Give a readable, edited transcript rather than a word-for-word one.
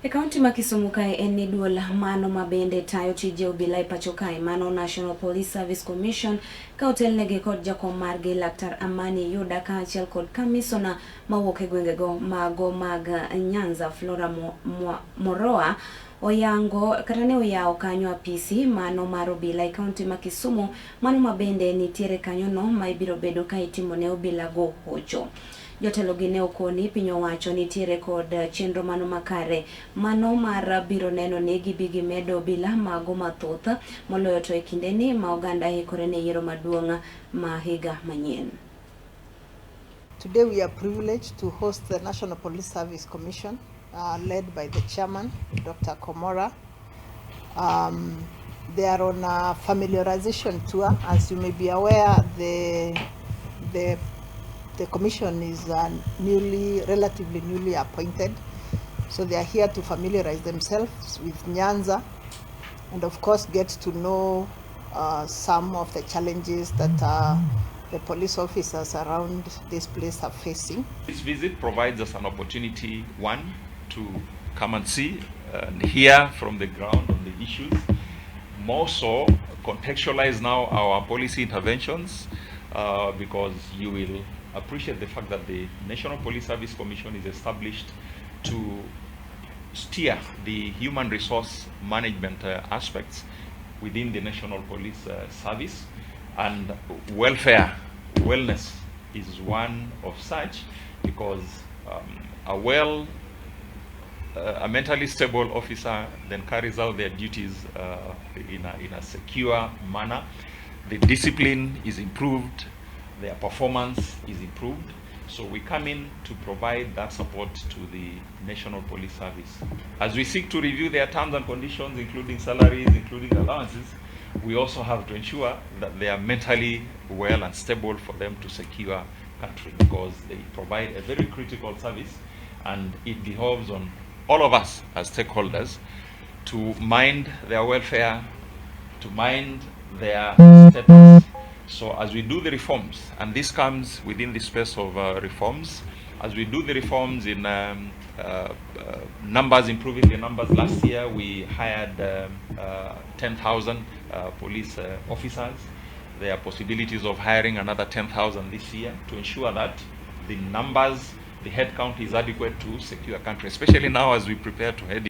E kaunti ma Kisumu kae en ni duol mano mabende tayo tije obila e pacho kae mano National Police Service Commission ka otelnegi kod jakom margi Laktar Amani Yuda ka achiel kod kamisona mawuok e gwengego mago mag Nyanza Flora Moroa oyango kata ne oyawo kanyo apisi mano mar obila e kaunti ma Kisumu mano mabende nitiere kanyo no ma ibiro bedo ka itimo ne obila go hocho. Jotelo gi ne okoni piny owacho nitiere kod chenro mano makare mano mar biro neno ni gibi medo obila mago mathoth moloyo to e kinde ni ma oganda hikore ne yiero maduong' ma higa manyien. Today we are privileged to host the National Police Service Commission led by the chairman, Dr. Komora. They are on a familiarization tour. As you may be aware, the commission is relatively newly appointed, so they are here to familiarize themselves with Nyanza and of course get to know some of the challenges that the police officers around this place are facing. This visit provides us an opportunity, one, to come and see and hear from the ground on the issues, more so contextualize now our policy interventions, because you will appreciate the fact that the National Police Service Commission is established to steer the human resource management aspects within the National Police Service, and wellness is one of such, because a mentally stable officer then carries out their duties in a secure manner. The discipline is improved, their performance is improved. So we come in to provide that support to the National Police Service. As we seek to review their terms and conditions, including salaries, including allowances, we also have to ensure that they are mentally well and stable for them to secure country, because they provide a very critical service, and it behoves on all of us as stakeholders to mind their welfare, to mind their status. So as we do the reforms, and this comes within the space of reforms, as we do the reforms in numbers, improving the numbers. Last year we hired 10,000 police officers. There are possibilities of hiring another 10,000 this year to ensure that the numbers, the headcount is adequate to secure country, especially now as we prepare to head